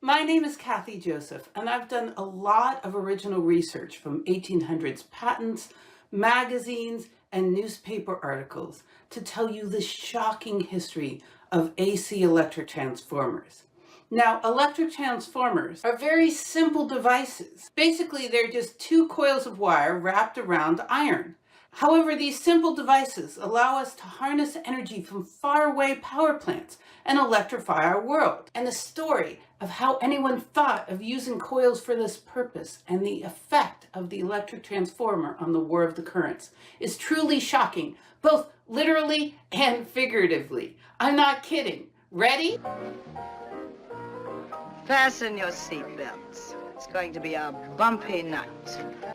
My name is Kathy Joseph, and I've done a lot of original research from 1800s patents, magazines, and newspaper articles to tell you the shocking history of AC electric transformers. Now, electric transformers are very simple devices. Basically, they're just two coils of wire wrapped around iron. However, these simple devices allow us to harness energy from faraway power plants and electrify our world. And the story of how anyone thought of using coils for this purpose and the effect of the electric transformer on the war of the currents is truly shocking, both literally and figuratively. I'm not kidding. Ready? Fasten your seatbelts. It's going to be a bumpy night.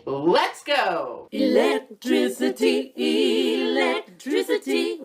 Let's go! Electricity, electricity.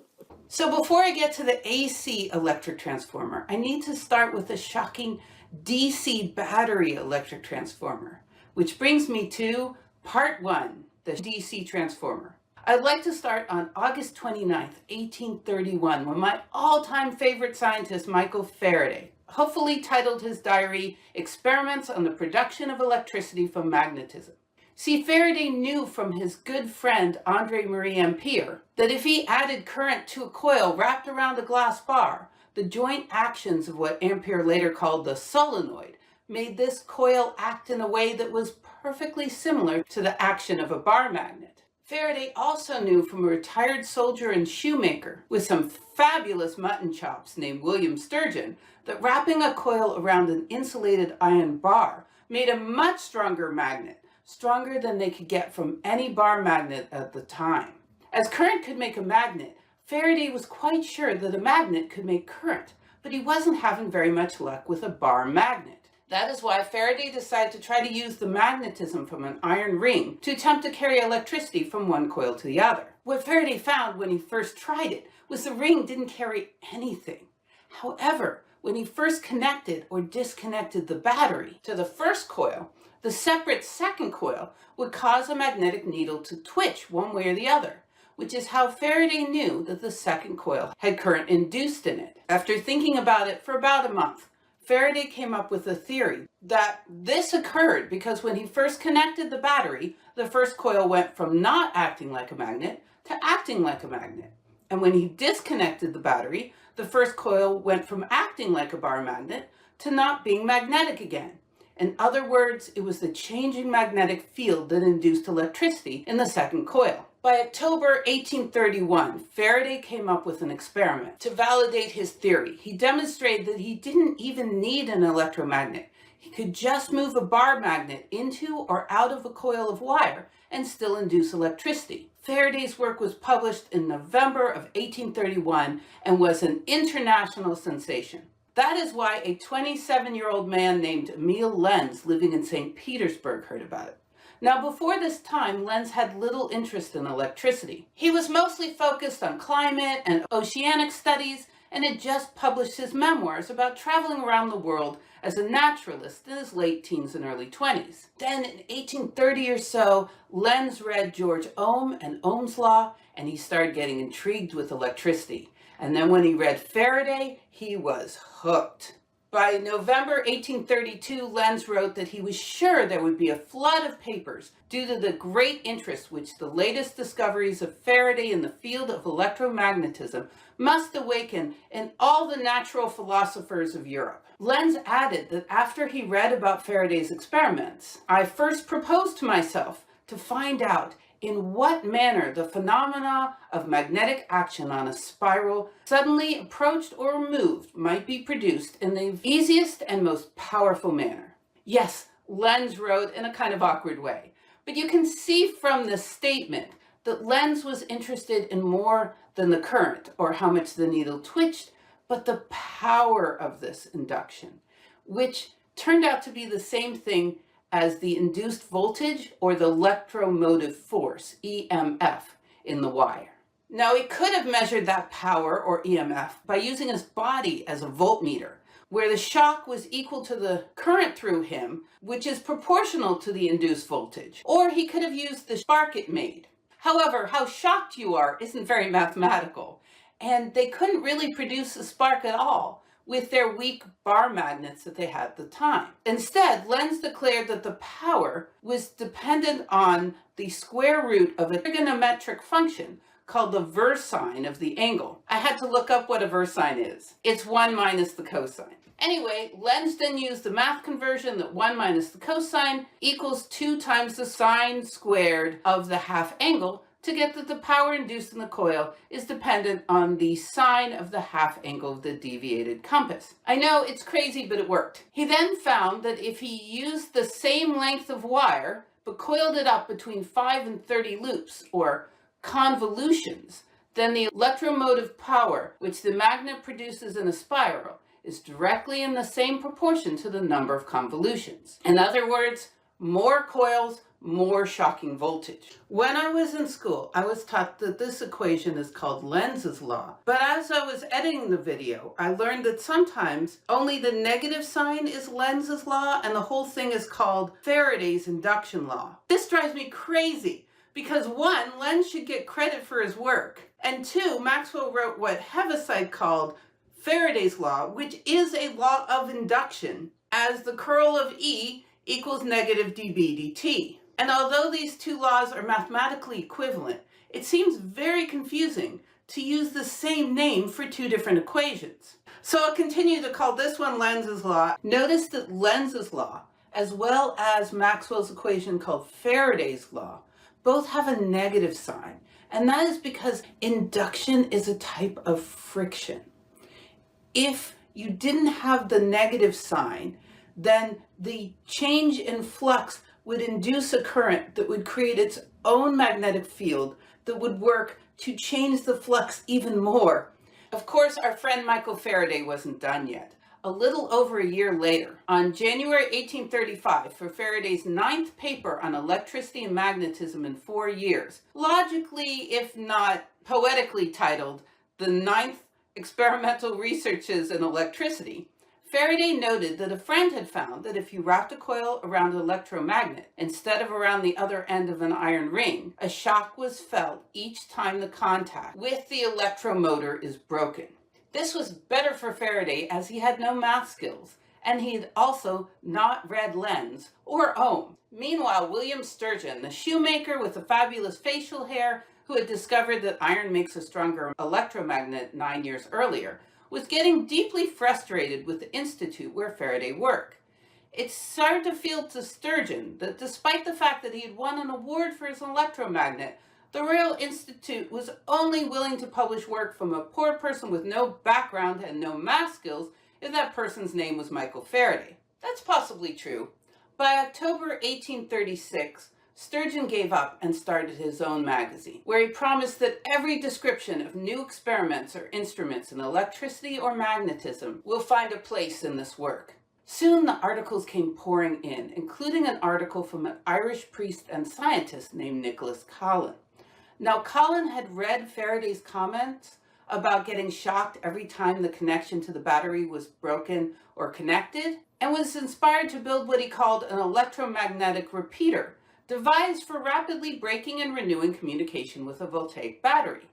So before I get to the AC electric transformer, I need to start with the shocking DC battery electric transformer, which brings me to part one, the DC transformer. I'd like to start on August 29th, 1831, when my all-time favorite scientist, Michael Faraday, hopefully titled his diary, Experiments on the Production of Electricity from Magnetism. See, Faraday knew from his good friend Andre Marie Ampere that if he added current to a coil wrapped around a glass bar, the joint actions of what Ampere later called the solenoid made this coil act in a way that was perfectly similar to the action of a bar magnet. Faraday also knew from a retired soldier and shoemaker with some fabulous mutton chops named William Sturgeon that wrapping a coil around an insulated iron bar made a much stronger magnet, stronger than they could get from any bar magnet at the time. As current could make a magnet, Faraday was quite sure that a magnet could make current, but he wasn't having very much luck with a bar magnet. That is why Faraday decided to try to use the magnetism from an iron ring to attempt to carry electricity from one coil to the other. What Faraday found when he first tried it was the ring didn't carry anything. However, when he first connected or disconnected the battery to the first coil, the separate second coil would cause a magnetic needle to twitch one way or the other, which is how Faraday knew that the second coil had current induced in it. After thinking about it for about a month, Faraday came up with a theory that this occurred because when he first connected the battery, the first coil went from not acting like a magnet to acting like a magnet. And when he disconnected the battery, the first coil went from acting like a bar magnet to not being magnetic again. In other words, it was the changing magnetic field that induced electricity in the second coil. By October 1831, Faraday came up with an experiment to validate his theory. He demonstrated that he didn't even need an electromagnet. He could just move a bar magnet into or out of a coil of wire and still induce electricity. Faraday's work was published in November of 1831 and was an international sensation. That is why a 27-year-old man named Emil Lenz living in St. Petersburg heard about it. Now, before this time, Lenz had little interest in electricity. He was mostly focused on climate and oceanic studies and had just published his memoirs about traveling around the world as a naturalist in his late teens and early 20s. Then in 1830 or so, Lenz read George Ohm and Ohm's law, and he started getting intrigued with electricity. And then when he read Faraday, he was hooked. By November 1832, Lenz wrote that he was sure there would be a flood of papers due to the great interest which the latest discoveries of Faraday in the field of electromagnetism must awaken in all the natural philosophers of Europe. Lenz added that after he read about Faraday's experiments, I first proposed to myself to find out in what manner the phenomena of magnetic action on a spiral suddenly approached or removed might be produced in the easiest and most powerful manner. Yes, Lenz wrote in a kind of awkward way, but you can see from the statement that Lenz was interested in more than the current or how much the needle twitched, but the power of this induction, which turned out to be the same thing as the induced voltage or the electromotive force, EMF, in the wire. Now, he could have measured that power, or EMF, by using his body as a voltmeter, where the shock was equal to the current through him, which is proportional to the induced voltage. Or he could have used the spark it made. However, how shocked you are isn't very mathematical, and they couldn't really produce a spark at all, with their weak bar magnets that they had at the time. Instead, Lenz declared that the power was dependent on the square root of a trigonometric function called the versine of the angle. I had to look up what a versine is. It's 1 minus the cosine. Anyway, Lenz then used the math conversion that 1 minus the cosine equals 2 times the sine squared of the half angle to get that the power induced in the coil is dependent on the sine of the half angle of the deviated compass. I know it's crazy, but it worked. He then found that if he used the same length of wire, but coiled it up between 5 and 30 loops, or convolutions, then the electromotive power, which the magnet produces in a spiral, is directly in the same proportion to the number of convolutions. In other words, more coils, more shocking voltage. When I was in school, I was taught that this equation is called Lenz's law. But as I was editing the video, I learned that sometimes only the negative sign is Lenz's law and the whole thing is called Faraday's induction law. This drives me crazy because 1, Lenz should get credit for his work, and 2, Maxwell wrote what Heaviside called Faraday's law, which is a law of induction, as the curl of E equals negative dB dt. And although these two laws are mathematically equivalent, it seems very confusing to use the same name for 2 different equations. So I'll continue to call this one Lenz's law. Notice that Lenz's law, as well as Maxwell's equation called Faraday's law, both have a negative sign. And that is because induction is a type of friction. If you didn't have the negative sign, then the change in flux would induce a current that would create its own magnetic field that would work to change the flux even more. Of course, our friend Michael Faraday wasn't done yet. A little over a year later, on January 1835, for Faraday's 9th paper on electricity and magnetism in 4 years, logically, if not poetically titled, The 9th Experimental Researches in Electricity, Faraday noted that a friend had found that if you wrapped a coil around an electromagnet instead of around the other end of an iron ring, a shock was felt each time the contact with the electromotor is broken. This was better for Faraday as he had no math skills, and he had also not read Lenz or Ohm. Meanwhile, William Sturgeon, the shoemaker with the fabulous facial hair who had discovered that iron makes a stronger electromagnet 9 years earlier, was getting deeply frustrated with the institute where Faraday worked. It started to feel to Sturgeon that despite the fact that he had won an award for his electromagnet, the Royal Institute was only willing to publish work from a poor person with no background and no math skills if that person's name was Michael Faraday. That's possibly true. By October 1836, Sturgeon gave up and started his own magazine, where he promised that every description of new experiments or instruments in electricity or magnetism will find a place in this work. Soon the articles came pouring in, including an article from an Irish priest and scientist named Nicholas Callan. Now, Callan had read Faraday's comments about getting shocked every time the connection to the battery was broken or connected, and was inspired to build what he called an electromagnetic repeater, devised for rapidly breaking and renewing communication with a voltaic battery.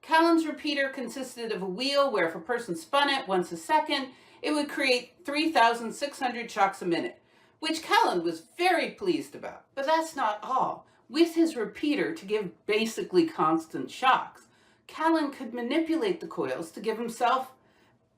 Callan's repeater consisted of a wheel where if a person spun it once a second, it would create 3,600 shocks a minute, which Callan was very pleased about. But that's not all. With his repeater to give basically constant shocks, Callan could manipulate the coils to give himself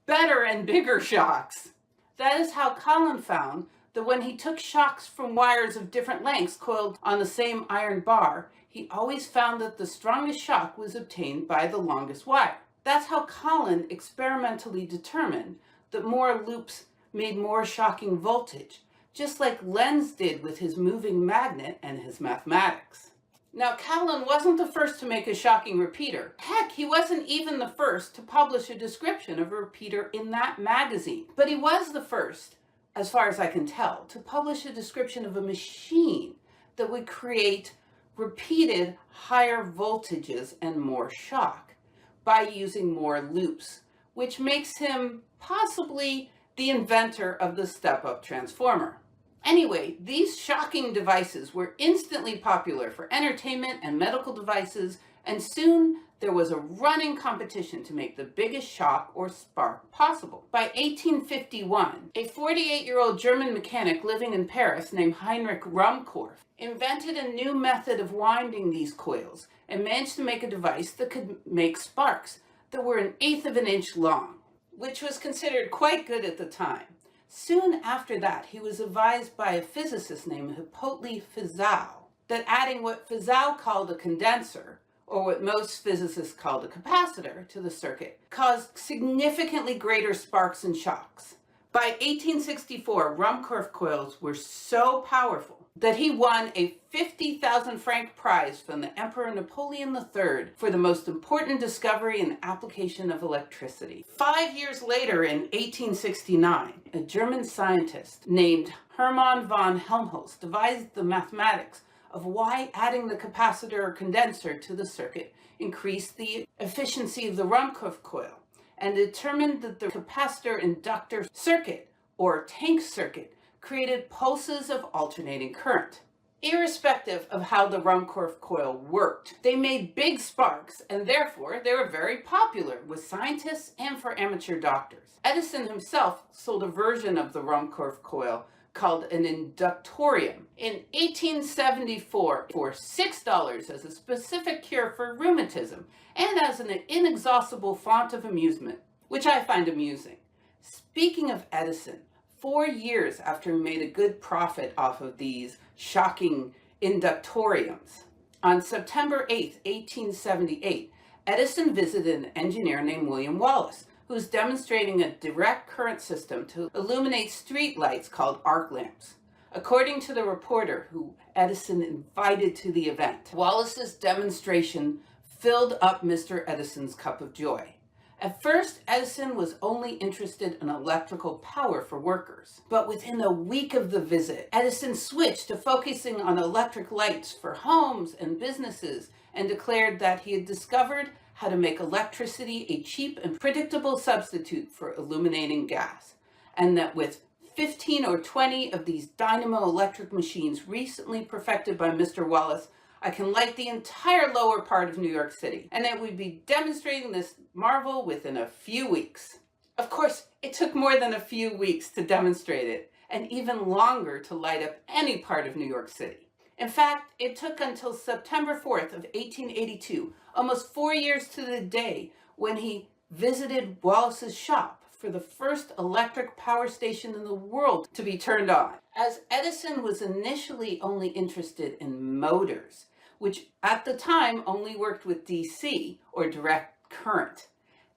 better and bigger shocks. That is how Callan found that when he took shocks from wires of different lengths coiled on the same iron bar, he always found that the strongest shock was obtained by the longest wire. That's how Callan experimentally determined that more loops made more shocking voltage, just like Lenz did with his moving magnet and his mathematics. Now, Callan wasn't the first to make a shocking repeater. Heck, he wasn't even the first to publish a description of a repeater in that magazine. But he was the first, as far as I can tell, to publish a description of a machine that would create repeated higher voltages and more shock by using more loops, which makes him possibly the inventor of the step-up transformer. Anyway, these shocking devices were instantly popular for entertainment and medical devices, and soon there was a running competition to make the biggest shock or spark possible. By 1851, a 48-year-old German mechanic living in Paris named Heinrich Ruhmkorff invented a new method of winding these coils and managed to make a device that could make sparks that were 1/8 of an inch long, which was considered quite good at the time. Soon after that, he was advised by a physicist named Hippolyte Fizeau that adding what Fizeau called a condenser, or what most physicists called a capacitor, to the circuit caused significantly greater sparks and shocks. By 1864, Ruhmkorff coils were so powerful that he won a 50,000 franc prize from the Emperor Napoleon III for the most important discovery and application of electricity. 5 years later, in 1869, a German scientist named Hermann von Helmholtz devised the mathematics of why adding the capacitor or condenser to the circuit increased the efficiency of the Ruhmkorff coil, and determined that the capacitor-inductor circuit, or tank circuit, created pulses of alternating current. Irrespective of how the Ruhmkorff coil worked, they made big sparks, and therefore they were very popular with scientists and for amateur doctors. Edison himself sold a version of the Ruhmkorff coil called an inductorium in 1874 for $6 as a specific cure for rheumatism and as an inexhaustible font of amusement, which I find amusing. Speaking of Edison, 4 years after he made a good profit off of these shocking inductoriums, on September 8, 1878, Edison visited an engineer named William Wallace, who was demonstrating a direct current system to illuminate street lights called arc lamps. According to the reporter who Edison invited to the event, Wallace's demonstration filled up Mr. Edison's cup of joy. At first, Edison was only interested in electrical power for workers. But within a week of the visit, Edison switched to focusing on electric lights for homes and businesses and declared that he had discovered how to make electricity a cheap and predictable substitute for illuminating gas, and that with 15 or 20 of these dynamo electric machines recently perfected by Mr. Wallace, I can light the entire lower part of New York City, and that we'd be demonstrating this marvel within a few weeks. Of course, it took more than a few weeks to demonstrate it, and even longer to light up any part of New York City. In fact, it took until September 4th of 1882, almost 4 years to the day, when he visited Wallace's shop for the first electric power station in the world to be turned on. As Edison was initially only interested in motors, which at the time only worked with DC, or direct current,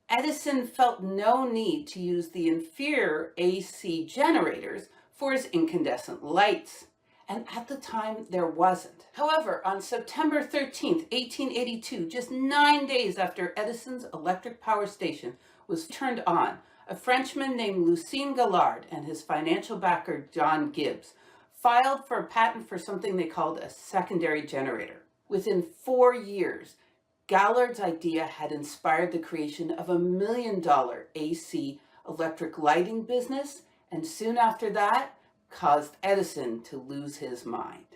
Edison felt no need to use the inferior AC generators for his incandescent lights. And at the time, there wasn't. However, on September 13th, 1882, just 9 days after Edison's electric power station was turned on, a Frenchman named Lucien Gaulard and his financial backer, John Gibbs, filed for a patent for something they called a secondary generator. Within 4 years, Gaulard's idea had inspired the creation of $1 million AC electric lighting business, and soon after that, caused Edison to lose his mind.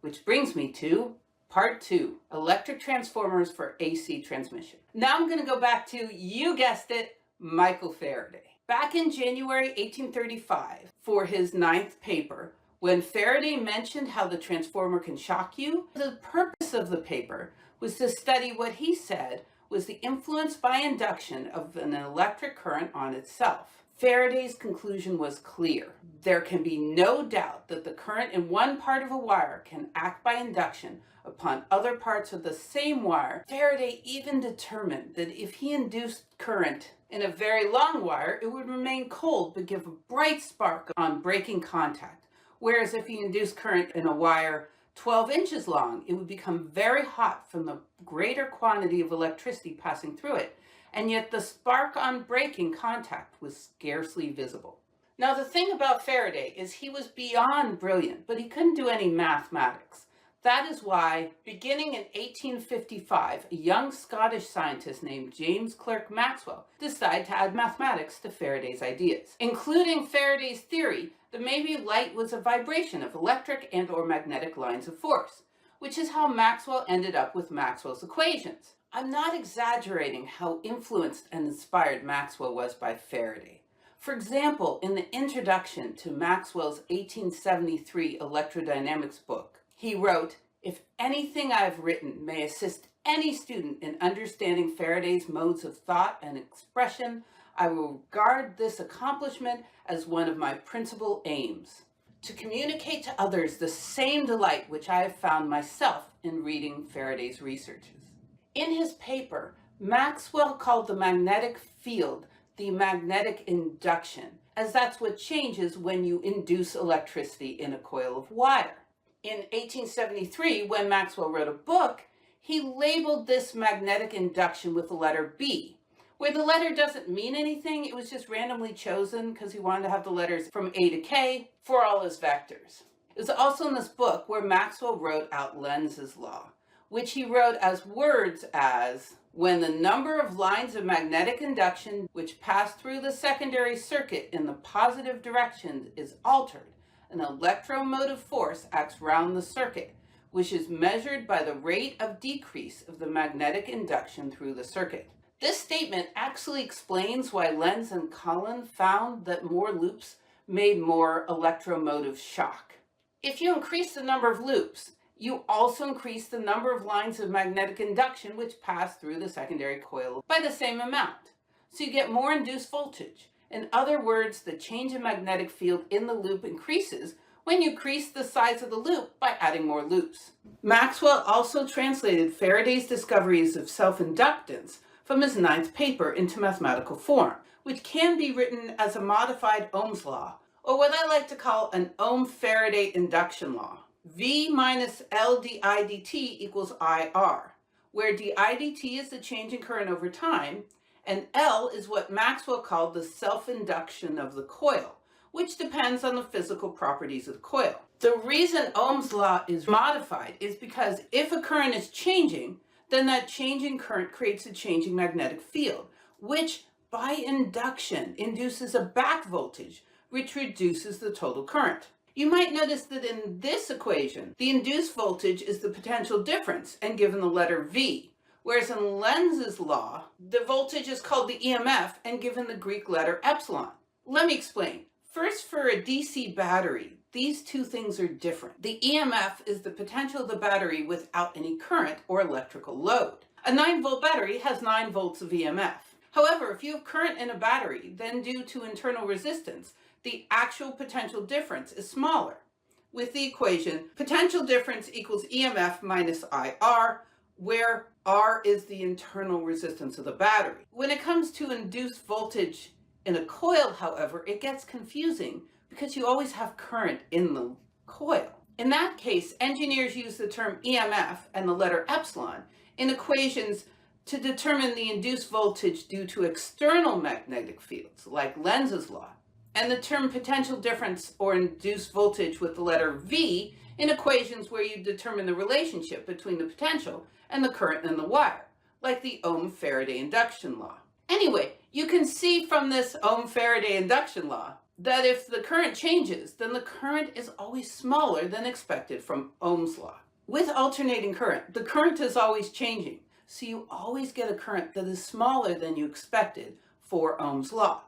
Which brings me to Part 2, electric transformers for AC transmission. Now I'm going to go back to, you guessed it, Michael Faraday. Back in January 1835, for his 9th paper, when Faraday mentioned how the transformer can shock you, the purpose of the paper was to study what he said was the influence by induction of an electric current on itself. Faraday's conclusion was clear. There can be no doubt that the current in one part of a wire can act by induction upon other parts of the same wire. Faraday even determined that if he induced current in a very long wire, it would remain cold but give a bright spark on breaking contact. Whereas if he induced current in a wire 12 inches long, it would become very hot from the greater quantity of electricity passing through it, and yet the spark on breaking contact was scarcely visible. Now the thing about Faraday is he was beyond brilliant, but he couldn't do any mathematics. That is why, beginning in 1855, a young Scottish scientist named James Clerk Maxwell decided to add mathematics to Faraday's ideas. Including Faraday's theory that maybe light was a vibration of electric and/or magnetic lines of force, which is how Maxwell ended up with Maxwell's equations. I'm not exaggerating how influenced and inspired Maxwell was by Faraday. For example, in the introduction to Maxwell's 1873 electrodynamics book, he wrote, "If anything I have written may assist any student in understanding Faraday's modes of thought and expression, I will regard this accomplishment as one of my principal aims, to communicate to others the same delight which I have found myself in reading Faraday's researches." In his paper, Maxwell called the magnetic field the magnetic induction, as that's what changes when you induce electricity in a coil of wire. In 1873, when Maxwell wrote a book, he labeled this magnetic induction with the letter B, where the letter doesn't mean anything. It was just randomly chosen because he wanted to have the letters from A to K for all his vectors. It was also in this book where Maxwell wrote out Lenz's law, which he wrote as words as, "When the number of lines of magnetic induction which pass through the secondary circuit in the positive direction is altered, an electromotive force acts round the circuit, which is measured by the rate of decrease of the magnetic induction through the circuit." This statement actually explains why Lenz and Callan found that more loops made more electromotive shock. If you increase the number of loops, you also increase the number of lines of magnetic induction which pass through the secondary coil by the same amount. So you get more induced voltage. In other words, the change in magnetic field in the loop increases when you increase the size of the loop by adding more loops. Maxwell also translated Faraday's discoveries of self-inductance from his ninth paper into mathematical form, which can be written as a modified Ohm's law, or what I like to call an Ohm-Faraday induction law. V minus L di dt equals IR, where di dt is the change in current over time, and L is what Maxwell called the self-induction of the coil, which depends on the physical properties of the coil. The reason Ohm's law is modified is because if a current is changing, then that changing current creates a changing magnetic field, which by induction induces a back voltage, which reduces the total current. You might notice that in this equation, the induced voltage is the potential difference and given the letter V, whereas in Lenz's law, the voltage is called the EMF and given the Greek letter epsilon. Let me explain. First, for a DC battery, these two things are different. The EMF is the potential of the battery without any current or electrical load. A 9-volt battery has 9 volts of EMF. However, if you have current in a battery, then due to internal resistance, the actual potential difference is smaller. With the equation, potential difference equals EMF minus IR, where R is the internal resistance of the battery. When it comes to induced voltage in a coil, however, it gets confusing because you always have current in the coil. In that case, engineers use the term EMF and the letter epsilon in equations to determine the induced voltage due to external magnetic fields, like Lenz's law, and the term potential difference or induced voltage with the letter V in equations where you determine the relationship between the potential and the current in the wire, like the Ohm-Faraday induction law. Anyway, you can see from this Ohm-Faraday induction law that if the current changes, then the current is always smaller than expected from Ohm's law. With alternating current, the current is always changing, so you always get a current that is smaller than you expected for Ohm's law.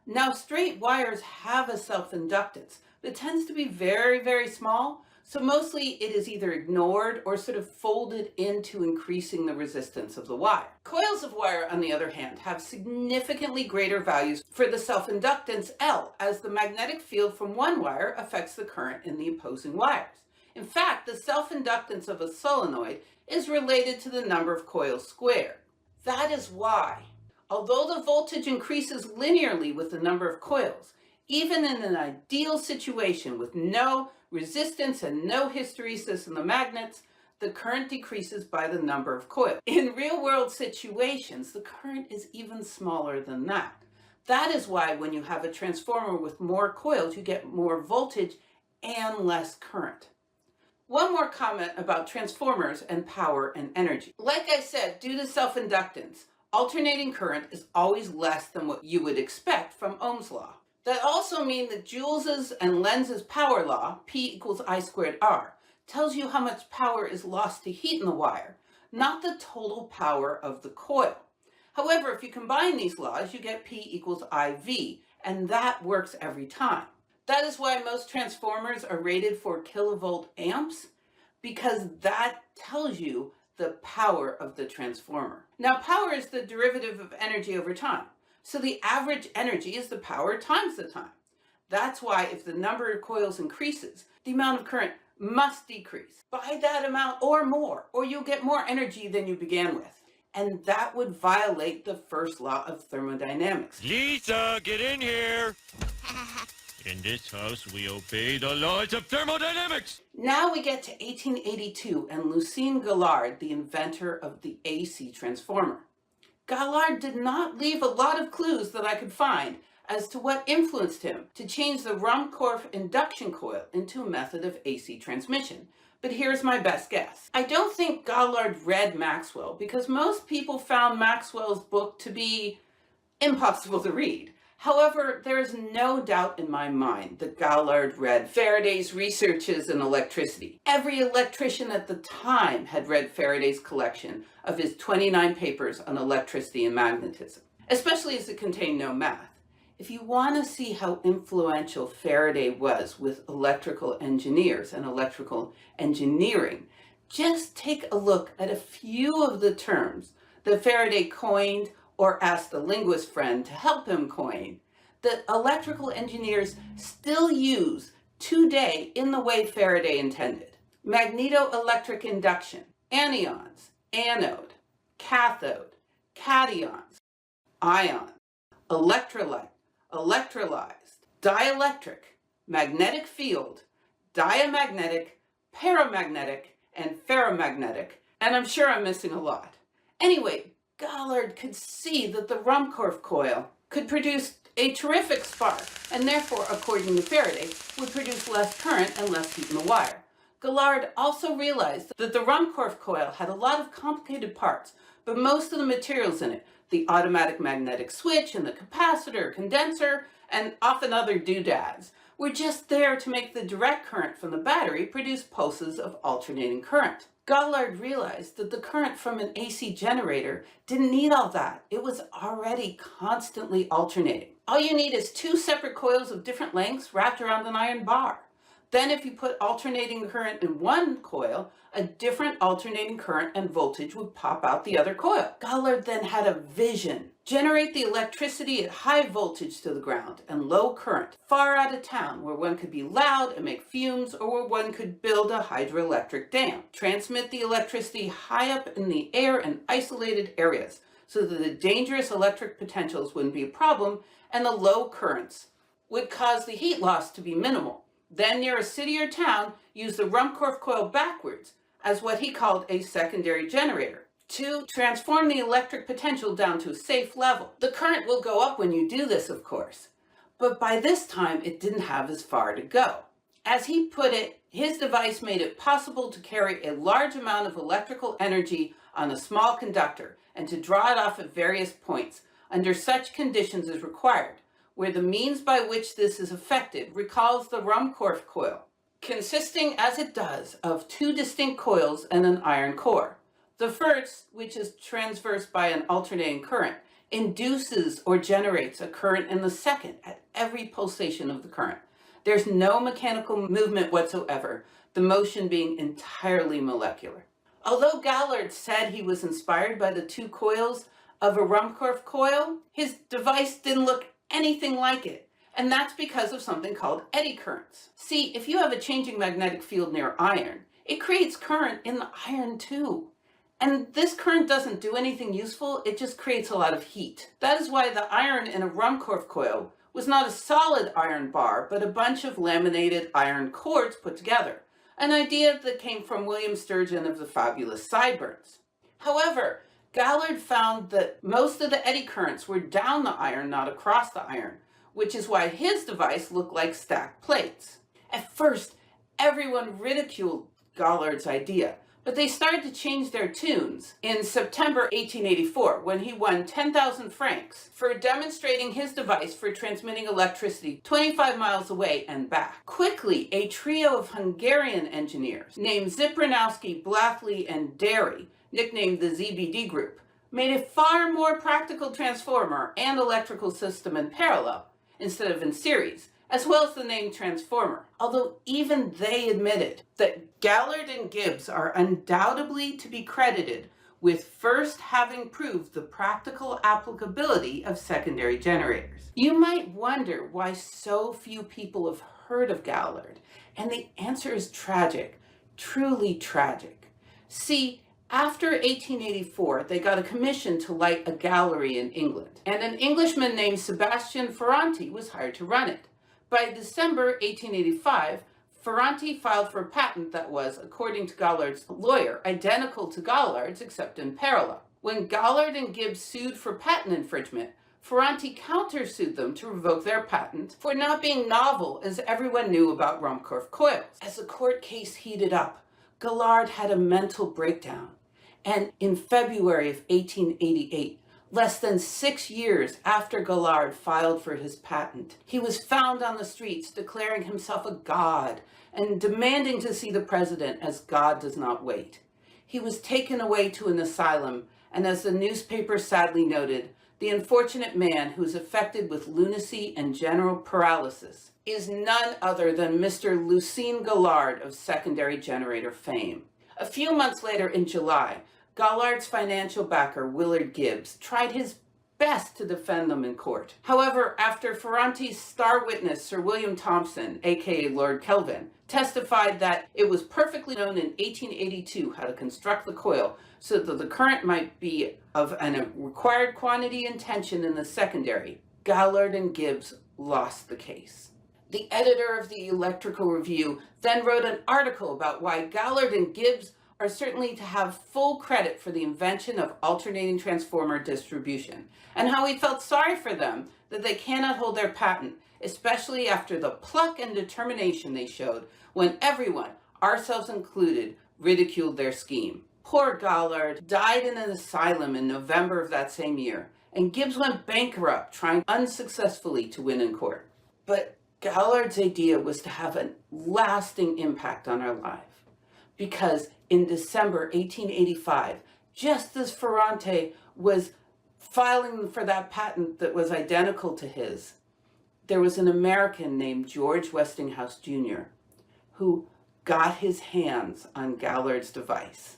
Now, straight wires have a self-inductance, but it tends to be very, very small, so mostly it is either ignored or sort of folded into increasing the resistance of the wire. Coils of wire, on the other hand, have significantly greater values for the self-inductance L, as the magnetic field from one wire affects the current in the opposing wires. In fact, the self-inductance of a solenoid is related to the number of coils squared. That is why, although the voltage increases linearly with the number of coils, even in an ideal situation with no resistance and no hysteresis in the magnets, the current decreases by the number of coils. In real-world situations, the current is even smaller than that. That is why when you have a transformer with more coils, you get more voltage and less current. One more comment about transformers and power and energy. Like I said, due to self-inductance, alternating current is always less than what you would expect from Ohm's law. That also means that Joule's and Lenz's power law, P equals I squared R, tells you how much power is lost to heat in the wire, not the total power of the coil. However, if you combine these laws, you get P equals IV, and that works every time. That is why most transformers are rated for kilovolt amps, because that tells you the power of the transformer. Now, power is the derivative of energy over time. So the average energy is the power times the time. That's why if the number of coils increases, the amount of current must decrease by that amount or more, or you'll get more energy than you began with. And that would violate the first law of thermodynamics. Lisa, get in here! In this house, we obey the laws of thermodynamics! Now we get to 1882 and Lucien Gaulard, the inventor of the AC transformer. Gaulard did not leave a lot of clues that I could find as to what influenced him to change the Ruhmkorff induction coil into a method of AC transmission. But here's my best guess. I don't think Gaulard read Maxwell because most people found Maxwell's book to be impossible to read. However, there is no doubt in my mind that Gaulard read Faraday's researches in electricity. Every electrician at the time had read Faraday's collection of his 29 papers on electricity and magnetism, especially as it contained no math. If you want to see how influential Faraday was with electrical engineers and electrical engineering, just take a look at a few of the terms that Faraday coined or asked a linguist friend to help him coin, that electrical engineers still use today in the way Faraday intended. Magnetoelectric induction, anions, anode, cathode, cations, ion, electrolyte, electrolyzed, dielectric, magnetic field, diamagnetic, paramagnetic, and ferromagnetic, and I'm sure I'm missing a lot. Anyway, Gaulard could see that the Ruhmkorff coil could produce a terrific spark, and therefore, according to Faraday, would produce less current and less heat in the wire. Gaulard also realized that the Ruhmkorff coil had a lot of complicated parts, but most of the materials in it, the automatic magnetic switch and the capacitor, condenser, and often other doodads, were just there to make the direct current from the battery produce pulses of alternating current. Gaulard realized that the current from an AC generator didn't need all that. It was already constantly alternating. All you need is two separate coils of different lengths wrapped around an iron bar. Then if you put alternating current in one coil, a different alternating current and voltage would pop out the other coil. Gaulard then had a vision. Generate the electricity at high voltage to the ground and low current, far out of town where one could be loud and make fumes or where one could build a hydroelectric dam. Transmit the electricity high up in the air in isolated areas so that the dangerous electric potentials wouldn't be a problem and the low currents would cause the heat loss to be minimal. Then near a city or town, use the Ruhmkorff coil backwards as what he called a secondary generator to transform the electric potential down to a safe level. The current will go up when you do this, of course, but by this time it didn't have as far to go. As he put it, his device made it possible to carry a large amount of electrical energy on a small conductor and to draw it off at various points under such conditions as required, where the means by which this is effected recalls the Ruhmkorff coil, consisting as it does of two distinct coils and an iron core. The first, which is transversed by an alternating current, induces or generates a current in the second at every pulsation of the current. There's no mechanical movement whatsoever, the motion being entirely molecular. Although Gaulard said he was inspired by the two coils of a Ruhmkorff coil, his device didn't look anything like it, and that's because of something called eddy currents. See, if you have a changing magnetic field near iron, it creates current in the iron too. And this current doesn't do anything useful, it just creates a lot of heat. That is why the iron in a Ruhmkorff coil was not a solid iron bar, but a bunch of laminated iron cords put together, an idea that came from William Sturgeon of the fabulous Sideburns. However, Gaulard found that most of the eddy currents were down the iron, not across the iron, which is why his device looked like stacked plates. At first, everyone ridiculed Gaulard's idea, but they started to change their tunes in September 1884 when he won 10,000 francs for demonstrating his device for transmitting electricity 25 miles away and back. Quickly, a trio of Hungarian engineers named Zipranowski, Blathley, and Derry nicknamed the ZBD group, made a far more practical transformer and electrical system in parallel instead of in series, as well as the name transformer, although even they admitted that Gaulard and Gibbs are undoubtedly to be credited with first having proved the practical applicability of secondary generators. You might wonder why so few people have heard of Gaulard, and the answer is tragic, truly tragic. See, after 1884, they got a commission to light a gallery in England, and an Englishman named Sebastian Ferranti was hired to run it. By December 1885, Ferranti filed for a patent that was, according to Gaullard's lawyer, identical to Gaullard's except in parallel. When Gaulard and Gibbs sued for patent infringement, Ferranti countersued them to revoke their patent for not being novel as everyone knew about Ruhmkorff coils. As the court case heated up, Gaulard had a mental breakdown, and in February of 1888, less than 6 years after Gaulard filed for his patent, he was found on the streets declaring himself a god and demanding to see the president as God does not wait. He was taken away to an asylum, and as the newspaper sadly noted, the unfortunate man who is affected with lunacy and general paralysis is none other than Mr. Lucien Gaulard of secondary generator fame. A few months later in July, Gaullard's financial backer, Willard Gibbs, tried his best to defend them in court. However, after Ferranti's star witness, Sir William Thomson, aka Lord Kelvin, testified that it was perfectly known in 1882 how to construct the coil so that the current might be of an required quantity and tension in the secondary, Gaulard and Gibbs lost the case. The editor of the Electrical Review then wrote an article about why Gaulard and Gibbs are certainly to have full credit for the invention of alternating transformer distribution, and how he felt sorry for them that they cannot hold their patent, especially after the pluck and determination they showed when everyone, ourselves included, ridiculed their scheme. Poor Gaulard died in an asylum in November of that same year, and Gibbs went bankrupt trying unsuccessfully to win in court. But Gaulard's idea was to have a lasting impact on our life, because in December 1885, just as Ferranti was filing for that patent that was identical to his, there was an American named George Westinghouse Jr. who got his hands on Gaulard's device.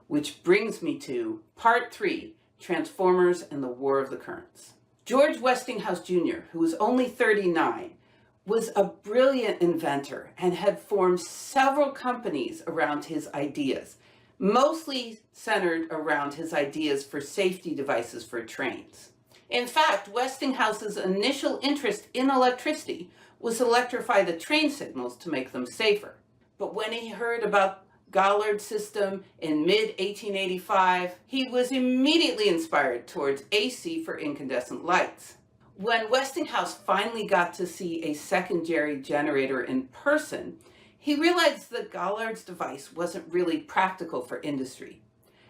Which brings me to Part 3, Transformers and the War of the Currents. George Westinghouse Jr., who was only 39, was a brilliant inventor and had formed several companies around his ideas, mostly centered around his ideas for safety devices for trains. In fact, Westinghouse's initial interest in electricity was to electrify the train signals to make them safer. But when he heard about Gaulard's system in mid-1885, he was immediately inspired towards AC for incandescent lights. When Westinghouse finally got to see a secondary generator in person, he realized that Gaulard's device wasn't really practical for industry.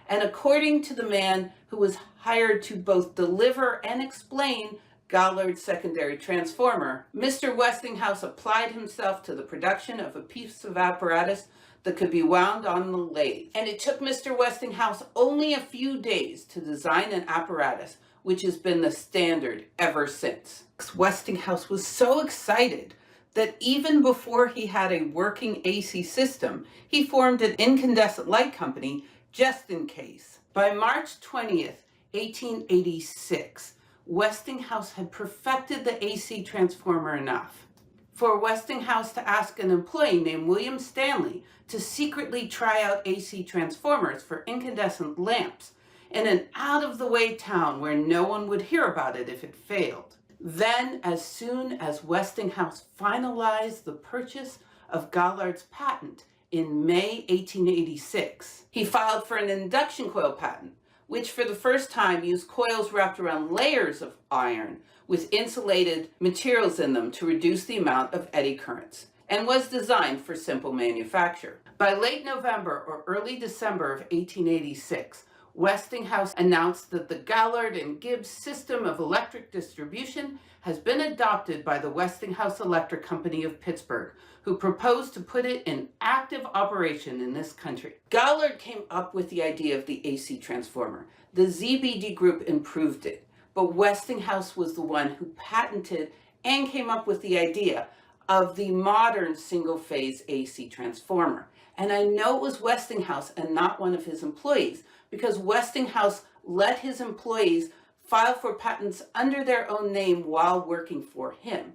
And according to the man who was hired to both deliver and explain Gaulard's secondary transformer, Mr. Westinghouse applied himself to the production of a piece of apparatus that could be wound on the lathe. And it took Mr. Westinghouse only a few days to design an apparatus which has been the standard ever since. Westinghouse was so excited that even before he had a working AC system, he formed an incandescent light company just in case. By March 20th, 1886, Westinghouse had perfected the AC transformer enough for Westinghouse to ask an employee named William Stanley to secretly try out AC transformers for incandescent lamps in an out-of-the-way town where no one would hear about it if it failed. Then, as soon as Westinghouse finalized the purchase of Gaulard's patent in May 1886, he filed for an induction coil patent, which for the first time used coils wrapped around layers of iron with insulated materials in them to reduce the amount of eddy currents, and was designed for simple manufacture. By late November or early December of 1886, Westinghouse announced that the Gaulard and Gibbs system of electric distribution has been adopted by the Westinghouse Electric Company of Pittsburgh, who proposed to put it in active operation in this country. Gaulard came up with the idea of the AC transformer. The ZBD group improved it, but Westinghouse was the one who patented and came up with the idea of the modern single-phase AC transformer. And I know it was Westinghouse and not one of his employees, because Westinghouse let his employees file for patents under their own name while working for him.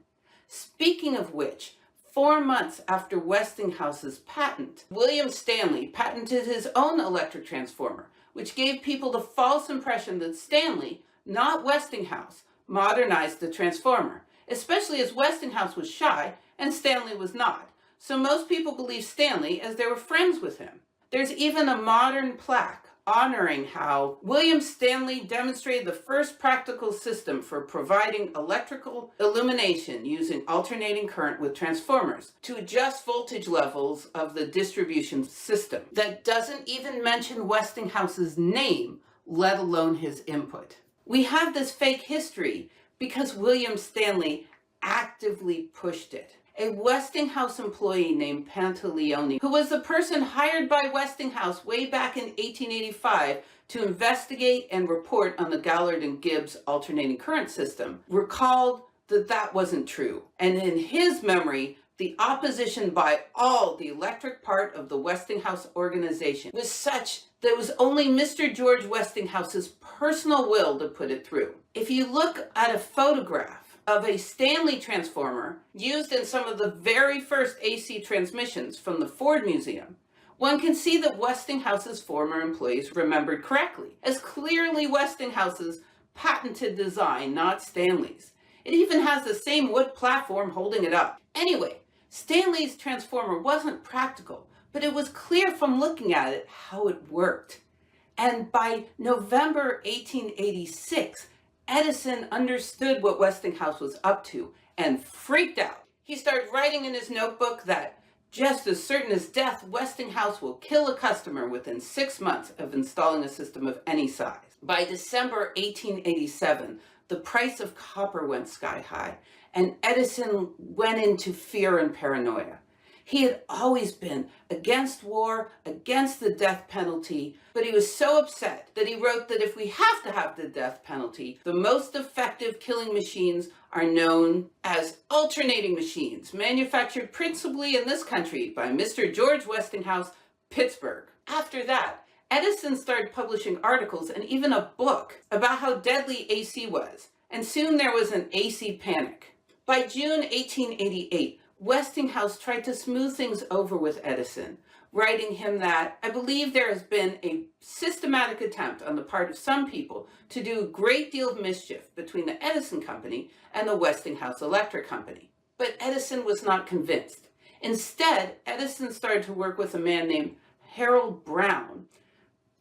Speaking of which, 4 months after Westinghouse's patent, William Stanley patented his own electric transformer, which gave people the false impression that Stanley, not Westinghouse, modernized the transformer, especially as Westinghouse was shy and Stanley was not. So most people believed Stanley as they were friends with him. There's even a modern plaque honoring how William Stanley demonstrated the first practical system for providing electrical illumination using alternating current with transformers to adjust voltage levels of the distribution system. That doesn't even mention Westinghouse's name, let alone his input. We have this fake history because William Stanley actively pushed it. A Westinghouse employee named Pantaleone, who was the person hired by Westinghouse way back in 1885 to investigate and report on the Gaulard and Gibbs alternating current system, recalled that that wasn't true. And in his memory, the opposition by all the electric part of the Westinghouse organization was such that it was only Mr. George Westinghouse's personal will to put it through. If you look at a photograph of a Stanley transformer used in some of the very first AC transmissions from the Ford Museum, one can see that Westinghouse's former employees remembered correctly, as clearly Westinghouse's patented design, not Stanley's. It even has the same wood platform holding it up. Anyway, Stanley's transformer wasn't practical, but it was clear from looking at it how it worked. And by November 1886, Edison understood what Westinghouse was up to and freaked out. He started writing in his notebook that just as certain as death, Westinghouse will kill a customer within 6 months of installing a system of any size. By December 1887, the price of copper went sky high, and Edison went into fear and paranoia. He had always been against war, against the death penalty, but he was so upset that he wrote that if we have to have the death penalty, the most effective killing machines are known as alternating machines, manufactured principally in this country by Mr. George Westinghouse, Pittsburgh. After that, Edison started publishing articles and even a book about how deadly AC was, and soon there was an AC panic. By June 1888, Westinghouse tried to smooth things over with Edison, writing him that, I believe there has been a systematic attempt on the part of some people to do a great deal of mischief between the Edison Company and the Westinghouse Electric Company. But Edison was not convinced. Instead, Edison started to work with a man named Harold Brown,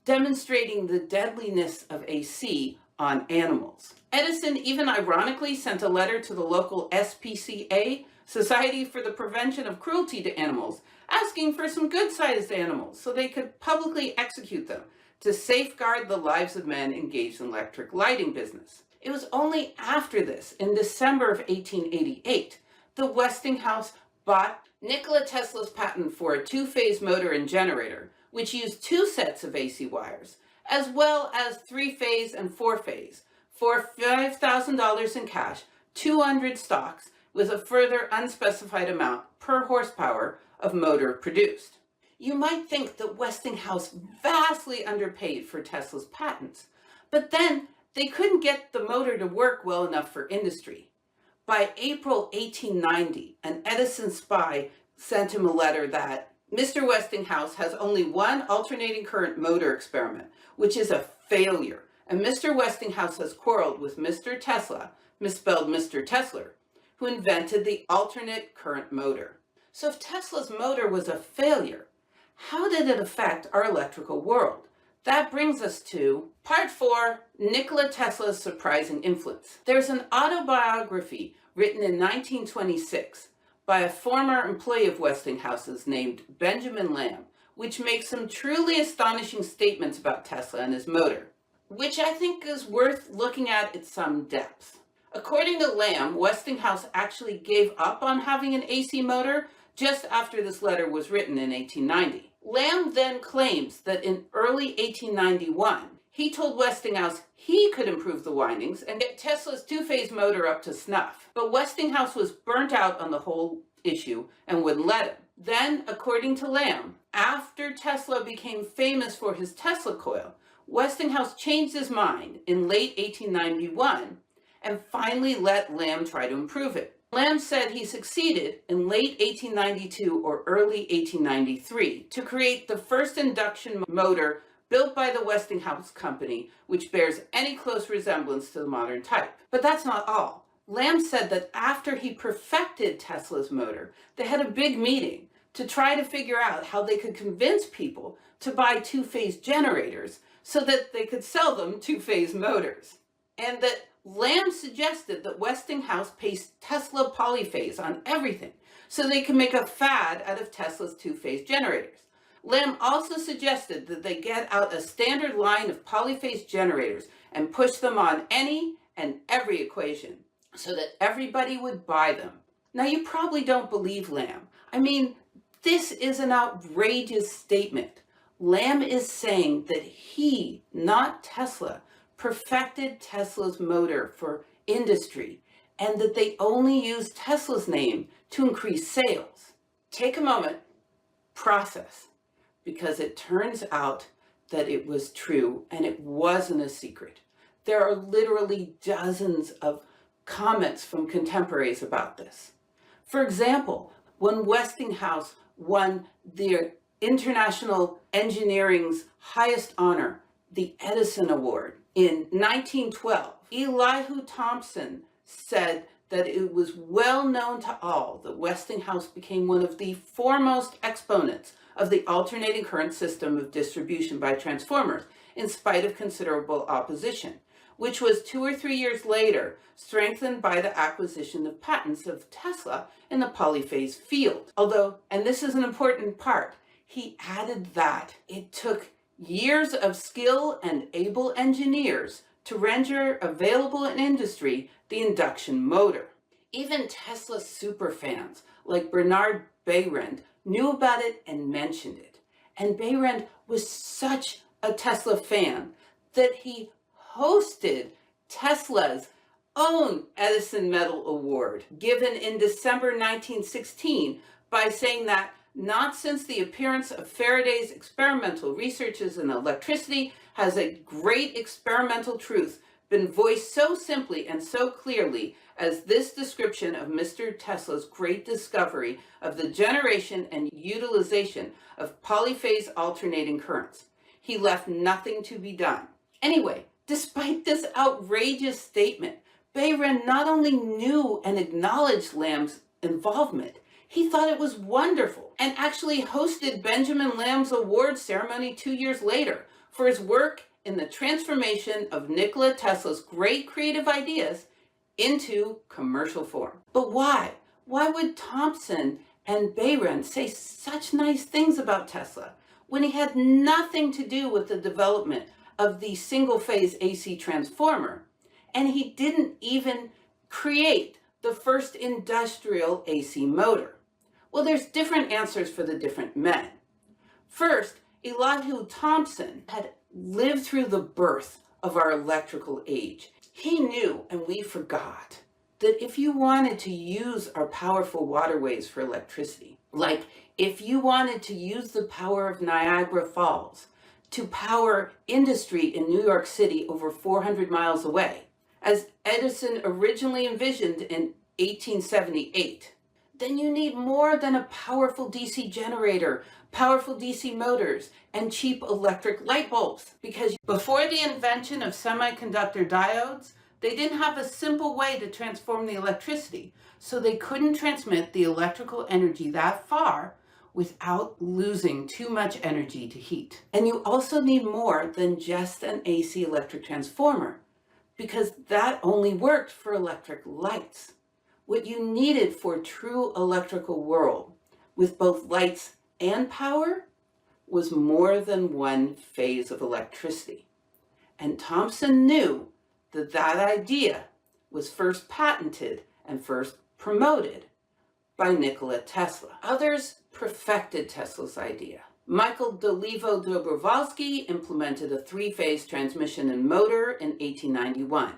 demonstrating the deadliness of AC on animals. Edison even ironically sent a letter to the local SPCA, Society for the Prevention of Cruelty to Animals, asking for some good-sized animals so they could publicly execute them to safeguard the lives of men engaged in electric lighting business. It was only after this, in December of 1888, that Westinghouse bought Nikola Tesla's patent for a two-phase motor and generator, which used 2 sets of AC wires, as well as 3-phase and 4-phase, for $5,000 in cash, 200 stocks, with a further unspecified amount per horsepower of motor produced. You might think that Westinghouse vastly underpaid for Tesla's patents, but then they couldn't get the motor to work well enough for industry. By April 1890, an Edison spy sent him a letter that Mr. Westinghouse has only one alternating current motor experiment, which is a failure, and Mr. Westinghouse has quarreled with Mr. Tesla, misspelled Mr. Tesler, who invented the alternate current motor. So if Tesla's motor was a failure, how did it affect our electrical world? That brings us to Part 4, Nikola Tesla's surprising influence. There's an autobiography written in 1926 by a former employee of Westinghouse's named Benjamin Lamb, which makes some truly astonishing statements about Tesla and his motor, which I think is worth looking at some depth. According to Lamb, Westinghouse actually gave up on having an AC motor just after this letter was written in 1890. Lamb then claims that in early 1891, he told Westinghouse he could improve the windings and get Tesla's two-phase motor up to snuff. But Westinghouse was burnt out on the whole issue and wouldn't let him. Then, according to Lamb, after Tesla became famous for his Tesla coil, Westinghouse changed his mind in late 1891 and finally let Lamb try to improve it. Lamb said he succeeded in late 1892 or early 1893 to create the first induction motor built by the Westinghouse company, which bears any close resemblance to the modern type. But that's not all. Lamb said that after he perfected Tesla's motor, they had a big meeting to try to figure out how they could convince people to buy two-phase generators so that they could sell them two-phase motors. And that Lamb suggested that Westinghouse paste Tesla polyphase on everything so they could make a fad out of Tesla's two-phase generators. Lamb also suggested that they get out a standard line of polyphase generators and push them on any and every equation so that everybody would buy them. Now, you probably don't believe Lamb. I mean, this is an outrageous statement. Lamb is saying that he, not Tesla, perfected Tesla's motor for industry and that they only use Tesla's name to increase sales. Take a moment, process, because it turns out that it was true and it wasn't a secret. There are literally dozens of comments from contemporaries about this. For example, when Westinghouse won the international engineering's highest honor, the Edison Award, in 1912, Elihu Thomson said that it was well known to all that Westinghouse became one of the foremost exponents of the alternating current system of distribution by transformers, in spite of considerable opposition, which was 2 or 3 years later strengthened by the acquisition of patents of Tesla in the polyphase field. Although, and this is an important part, he added that it took years of skill and able engineers to render available in industry the induction motor. Even Tesla superfans like Bernard Behrend knew about it and mentioned it. And Behrend was such a Tesla fan that he hosted Tesla's own Edison Medal Award, given in December 1916, by saying that not since the appearance of Faraday's experimental researches in electricity has a great experimental truth been voiced so simply and so clearly as this description of Mr. Tesla's great discovery of the generation and utilization of polyphase alternating currents. He left nothing to be done. Anyway, despite this outrageous statement, Behrend not only knew and acknowledged Lamb's involvement, he thought it was wonderful and actually hosted Benjamin Lamb's award ceremony 2 years later for his work in the transformation of Nikola Tesla's great creative ideas into commercial form. But why? Why would Thomson and Behrend say such nice things about Tesla when he had nothing to do with the development of the single-phase AC transformer, and he didn't even create the first industrial AC motor? Well, there's different answers for the different men. First, Elihu Thomson had lived through the birth of our electrical age. He knew, and we forgot, that if you wanted to use our powerful waterways for electricity, like if you wanted to use the power of Niagara Falls to power industry in New York City over 400 miles away, as Edison originally envisioned in 1878, then you need more than a powerful DC generator, powerful DC motors, and cheap electric light bulbs. Because before the invention of semiconductor diodes, they didn't have a simple way to transform the electricity, so they couldn't transmit the electrical energy that far without losing too much energy to heat. And you also need more than just an AC electric transformer, because that only worked for electric lights. What you needed for a true electrical world, with both lights and power, was more than one phase of electricity. And Thomson knew that that idea was first patented and first promoted by Nikola Tesla. Others perfected Tesla's idea. Michael Dobrovolsky implemented a three-phase transmission and motor in 1891.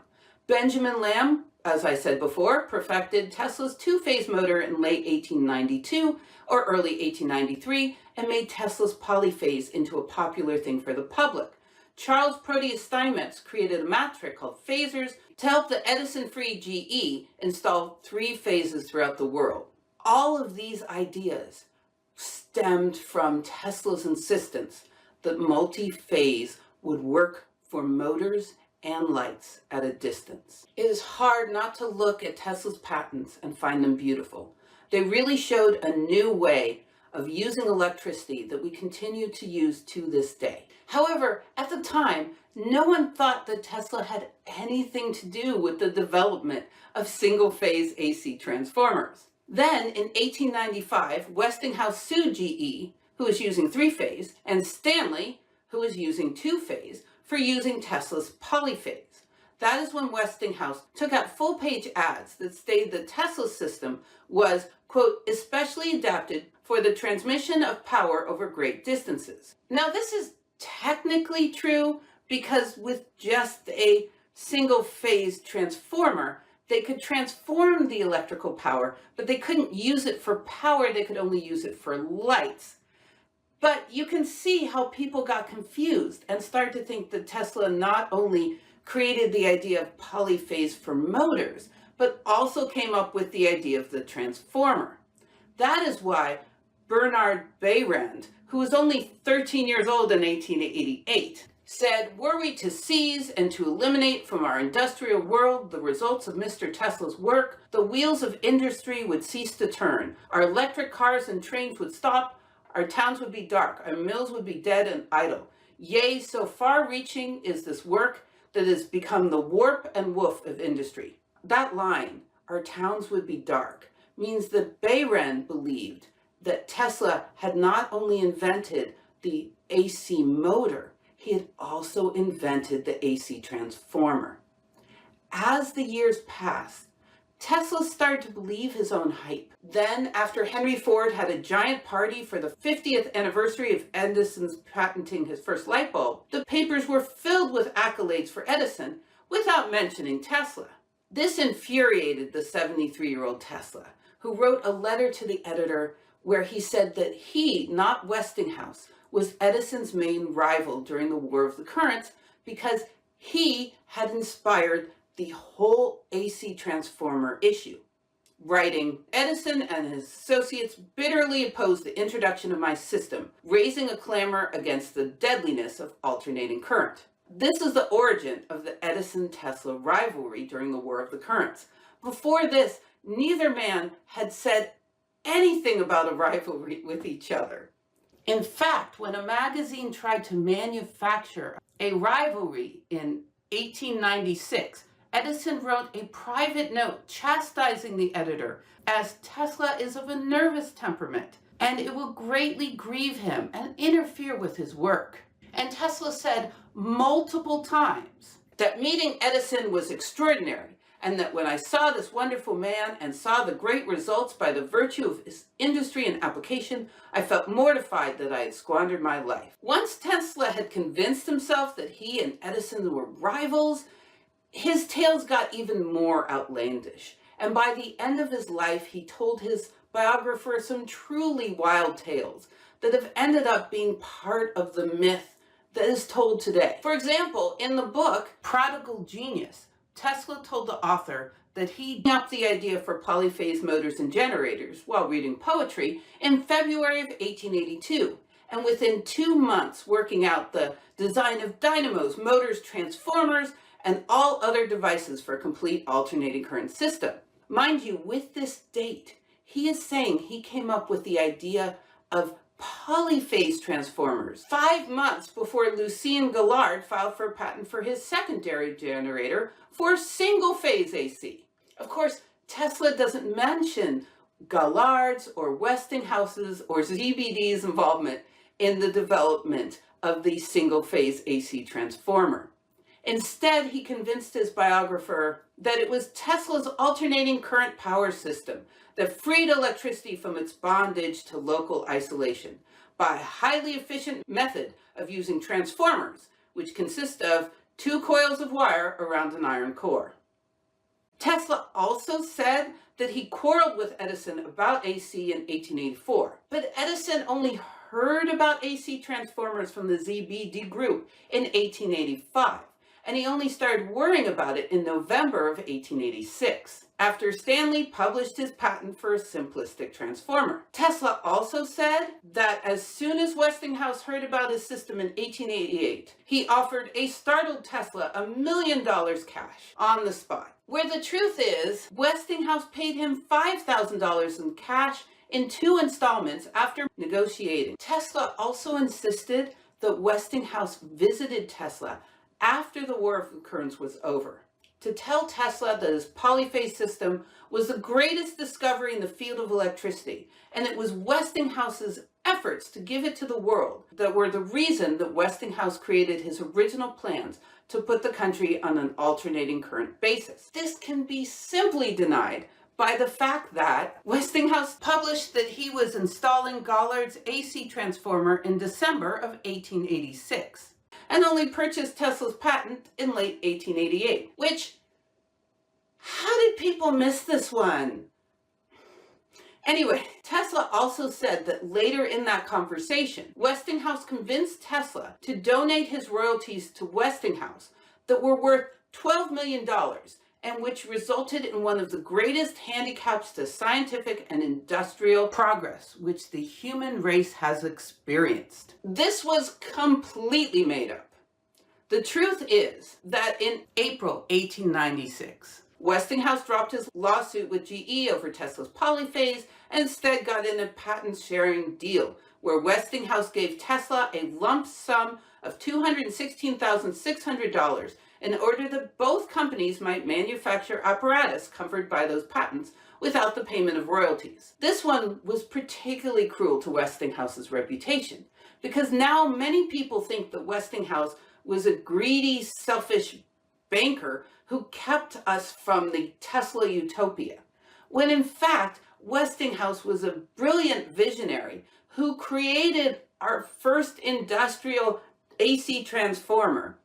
Benjamin Lamb, as I said before, perfected Tesla's two-phase motor in late 1892 or early 1893 and made Tesla's polyphase into a popular thing for the public. Charles Proteus Steinmetz created a math trick called phasers to help the Edison-free GE install three phases throughout the world. All of these ideas stemmed from Tesla's insistence that multi-phase would work for motors and lights at a distance. It is hard not to look at Tesla's patents and find them beautiful. They really showed a new way of using electricity that we continue to use to this day. However, at the time, no one thought that Tesla had anything to do with the development of single-phase AC transformers. Then, in 1895, Westinghouse sued GE, who was using three-phase, and Stanley, who was using two-phase, for using Tesla's polyphase. That is when Westinghouse took out full-page ads that stated that Tesla's system was, quote, especially adapted for the transmission of power over great distances. Now, this is technically true because with just a single-phase transformer, they could transform the electrical power, but they couldn't use it for power, they could only use it for lights. But you can see how people got confused and started to think that Tesla not only created the idea of polyphase for motors, but also came up with the idea of the transformer. That is why Bernard Behrend, who was only 13 years old in 1888, said, "Were we to seize and to eliminate from our industrial world the results of Mr. Tesla's work, the wheels of industry would cease to turn, our electric cars and trains would stop, our towns would be dark, our mills would be dead and idle. Yea, so far-reaching is this work that has become the warp and woof of industry." That line, "our towns would be dark," means that Behrend believed that Tesla had not only invented the AC motor, he had also invented the AC transformer. As the years passed, Tesla started to believe his own hype. Then, after Henry Ford had a giant party for the 50th anniversary of Edison's patenting his first light bulb, the papers were filled with accolades for Edison without mentioning Tesla. This infuriated the 73-year-old Tesla, who wrote a letter to the editor where he said that he, not Westinghouse, was Edison's main rival during the War of the Currents because he had inspired the whole AC transformer issue. Writing, "Edison and his associates bitterly opposed the introduction of my system, raising a clamor against the deadliness of alternating current." This is the origin of the Edison-Tesla rivalry during the War of the Currents. Before this, neither man had said anything about a rivalry with each other. In fact, when a magazine tried to manufacture a rivalry in 1896, Edison wrote a private note chastising the editor, as Tesla is of a nervous temperament, and it will greatly grieve him and interfere with his work. And Tesla said multiple times that meeting Edison was extraordinary, and that when I saw this wonderful man and saw the great results by the virtue of his industry and application, I felt mortified that I had squandered my life. Once Tesla had convinced himself that he and Edison were rivals, his tales got even more outlandish. And by the end of his life, he told his biographer some truly wild tales that have ended up being part of the myth that is told today. For example, in the book Prodigal Genius, Tesla told the author that he came up the idea for polyphase motors and generators while reading poetry in February of 1882. And within 2 months working out the design of dynamos, motors, transformers, and all other devices for a complete alternating current system. Mind you, with this date, he is saying he came up with the idea of polyphase transformers 5 months before Lucien Gaulard filed for a patent for his secondary generator for single-phase AC. Of course, Tesla doesn't mention Gaullard's or Westinghouse's or ZBD's involvement in the development of the single-phase AC transformer. Instead, he convinced his biographer that it was Tesla's alternating current power system that freed electricity from its bondage to local isolation by a highly efficient method of using transformers, which consist of 2 coils of wire around an iron core. Tesla also said that he quarreled with Edison about AC in 1884, but Edison only heard about AC transformers from the ZBD group in 1885, and he only started worrying about it in November of 1886, after Stanley published his patent for a simplistic transformer. Tesla also said that as soon as Westinghouse heard about his system in 1888, he offered a startled Tesla $1 million cash on the spot. Where the truth is, Westinghouse paid him $5,000 in cash in 2 installments after negotiating. Tesla also insisted that Westinghouse visited Tesla after the War of Concurrence was over, to tell Tesla that his polyphase system was the greatest discovery in the field of electricity, and it was Westinghouse's efforts to give it to the world that were the reason that Westinghouse created his original plans to put the country on an alternating current basis. This can be simply denied by the fact that Westinghouse published that he was installing Gaullard's AC transformer in December of 1886. And only purchased Tesla's patent in late 1888, which, how did people miss this one? Anyway, Tesla also said that later in that conversation, Westinghouse convinced Tesla to donate his royalties to Westinghouse that were worth $12 million, and which resulted in one of the greatest handicaps to scientific and industrial progress which the human race has experienced. This was completely made up. The truth is that in April 1896, Westinghouse dropped his lawsuit with GE over Tesla's polyphase and instead got in a patent-sharing deal where Westinghouse gave Tesla a lump sum of $216,600 in order that both companies might manufacture apparatus covered by those patents without the payment of royalties. This one was particularly cruel to Westinghouse's reputation, because now many people think that Westinghouse was a greedy, selfish banker who kept us from the Tesla utopia, when in fact Westinghouse was a brilliant visionary who created our first industrial AC transformer.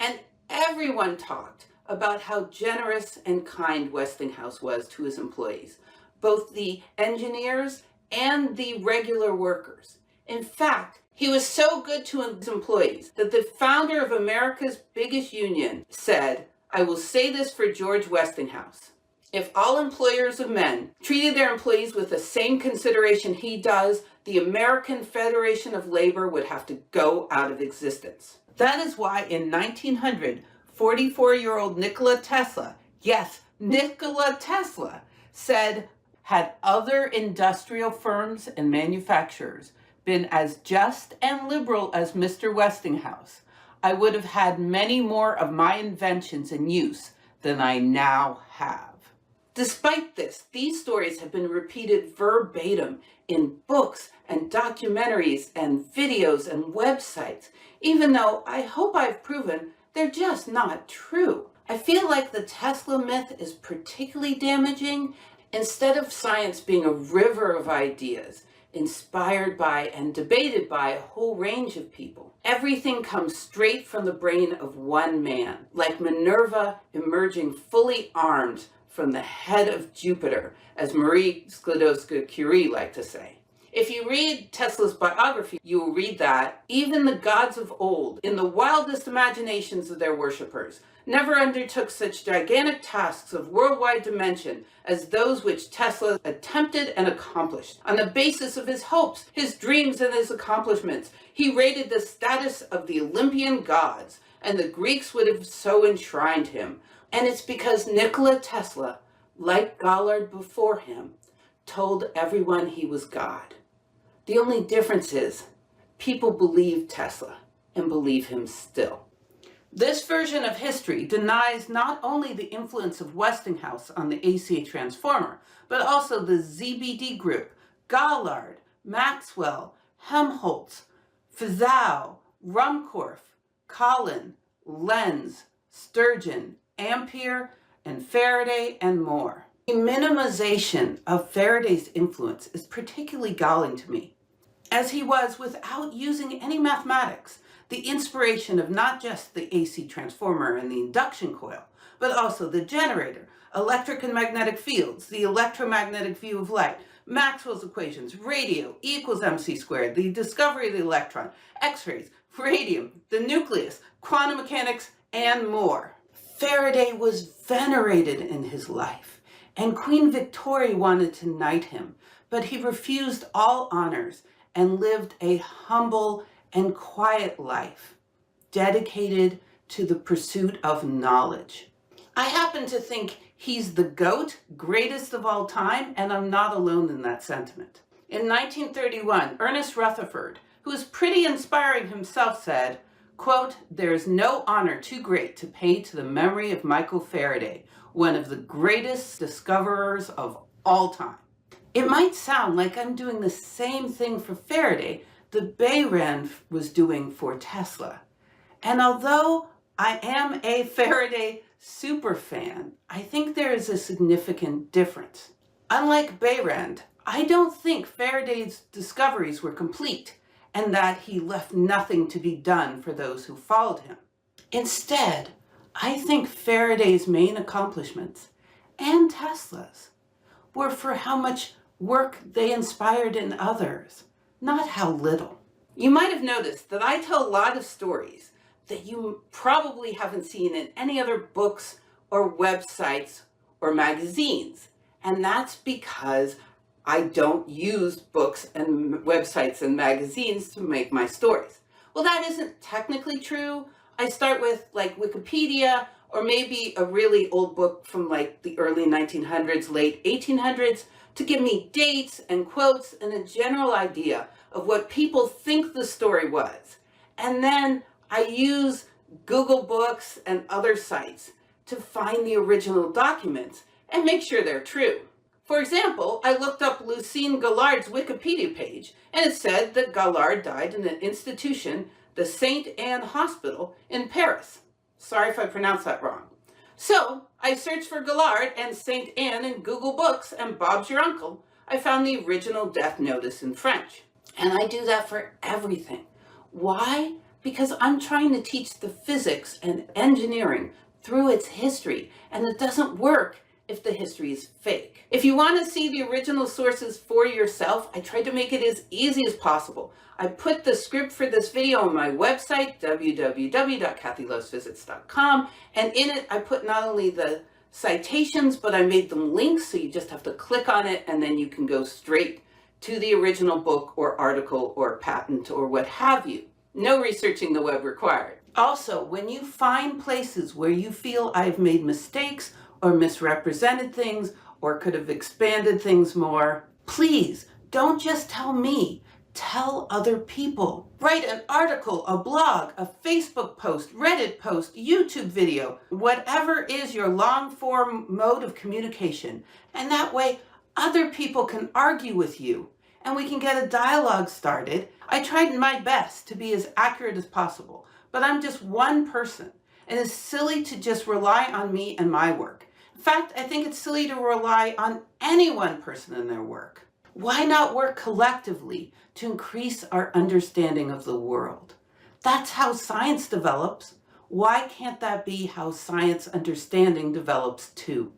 And everyone talked about how generous and kind Westinghouse was to his employees, both the engineers and the regular workers. In fact, he was so good to his employees that the founder of America's biggest union said, "I will say this for George Westinghouse. If all employers of men treated their employees with the same consideration he does, the American Federation of Labor would have to go out of existence." That is why in 1900, 44-year-old Nikola Tesla, yes, Nikola Tesla, said, had other industrial firms and manufacturers been as just and liberal as Mr. Westinghouse, I would have had many more of my inventions in use than I now have. Despite this, these stories have been repeated verbatim in books and documentaries and videos and websites, even though I hope I've proven they're just not true. I feel like the Tesla myth is particularly damaging. Instead of science being a river of ideas, inspired by and debated by a whole range of people, everything comes straight from the brain of one man, like Minerva emerging fully armed from the head of Jupiter, as Marie Sklodowska-Curie liked to say. If you read Tesla's biography, you will read that even the gods of old, in the wildest imaginations of their worshippers, never undertook such gigantic tasks of worldwide dimension as those which Tesla attempted and accomplished. On the basis of his hopes, his dreams, and his accomplishments, he rated the status of the Olympian gods, and the Greeks would have so enshrined him. And it's because Nikola Tesla, like Gaulard before him, told everyone he was God. The only difference is people believe Tesla and believe him still. This version of history denies not only the influence of Westinghouse on the AC transformer, but also the ZBD group, Gaulard, Maxwell, Helmholtz, Fizeau, Ruhmkorff, Callan, Lenz, Sturgeon, Ampere, and Faraday, and more. The minimization of Faraday's influence is particularly galling to me, as he was, without using any mathematics, the inspiration of not just the AC transformer and the induction coil, but also the generator, electric and magnetic fields, the electromagnetic view of light, Maxwell's equations, radio, E equals mc squared, the discovery of the electron, X-rays, radium, the nucleus, quantum mechanics, and more. Faraday was venerated in his life, and Queen Victoria wanted to knight him, but he refused all honors and lived a humble and quiet life, dedicated to the pursuit of knowledge. I happen to think he's the GOAT, greatest of all time, and I'm not alone in that sentiment. In 1931, Ernest Rutherford, who was pretty inspiring himself, said, quote, "There is no honor too great to pay to the memory of Michael Faraday, one of the greatest discoverers of all time." It might sound like I'm doing the same thing for Faraday that Behrend was doing for Tesla. And although I am a Faraday superfan, I think there is a significant difference. Unlike Behrend, I don't think Faraday's discoveries were complete and that he left nothing to be done for those who followed him. Instead, I think Faraday's main accomplishments, and Tesla's, were for how much work they inspired in others, not how little. You might have noticed that I tell a lot of stories that you probably haven't seen in any other books or websites or magazines. And that's because I don't use books and websites and magazines to make my stories. Well, that isn't technically true. I start with like Wikipedia or maybe a really old book from like the early 1900s, late 1800s to give me dates and quotes and a general idea of what people think the story was. And then I use Google Books and other sites to find the original documents and make sure they're true. For example, I looked up Lucien Gaullard's Wikipedia page, and it said that Gaulard died in an institution, the Sainte Anne Hospital in Paris. Sorry if I pronounced that wrong. So I searched for Gaulard and Sainte Anne in Google Books, and Bob's Your Uncle. I found the original death notice in French. And I do that for everything. Why? Because I'm trying to teach the physics and engineering through its history, and it doesn't work if the history is fake. If you want to see the original sources for yourself, I tried to make it as easy as possible. I put the script for this video on my website, www.kathylovesphysics.com, and in it I put not only the citations, but I made them links, so you just have to click on it and then you can go straight to the original book or article or patent or what have you. No researching the web required. Also, when you find places where you feel I've made mistakes or misrepresented things or could have expanded things more, please don't just tell me, tell other people. Write an article, a blog, a Facebook post, Reddit post, YouTube video, whatever is your long form mode of communication. And that way other people can argue with you and we can get a dialogue started. I tried my best to be as accurate as possible, but I'm just one person and it's silly to just rely on me and my work. In fact, I think it's silly to rely on any one person and their work. Why not work collectively to increase our understanding of the world? That's how science develops. Why can't that be how science understanding develops too?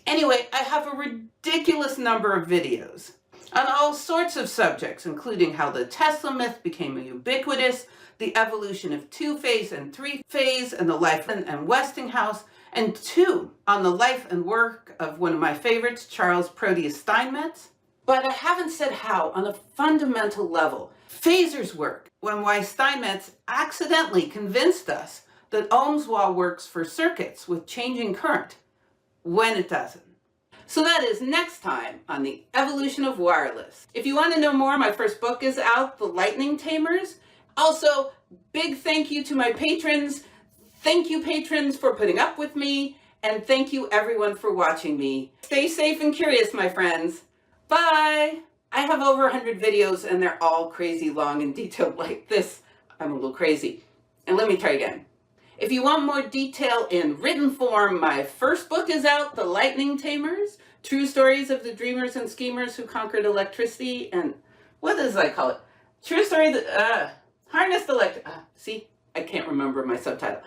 Anyway, I have a ridiculous number of videos on all sorts of subjects, including how the Tesla myth became ubiquitous, the evolution of two-phase and three-phase, and the life and Westinghouse, and 2 on the life and work of one of my favorites, Charles Proteus Steinmetz. But I haven't said how, on a fundamental level, phasors work, when why Steinmetz accidentally convinced us that Ohm's law works for circuits with changing current, when it doesn't. So that is next time on the evolution of wireless. If you want to know more, my first book is out, The Lightning Tamers. Also, big thank you to my patrons. Thank you, patrons, for putting up with me, and thank you, everyone, for watching me. Stay safe and curious, my friends. Bye! I have over 100 videos, and they're all crazy long and detailed like this. I'm a little crazy. And let me try again. If you want more detail in written form, my first book is out, The Lightning Tamers, True Stories of the Dreamers and Schemers Who Conquered Electricity, and what does I call it? True Story that, Harnessed Electric, see, I can't remember my subtitle.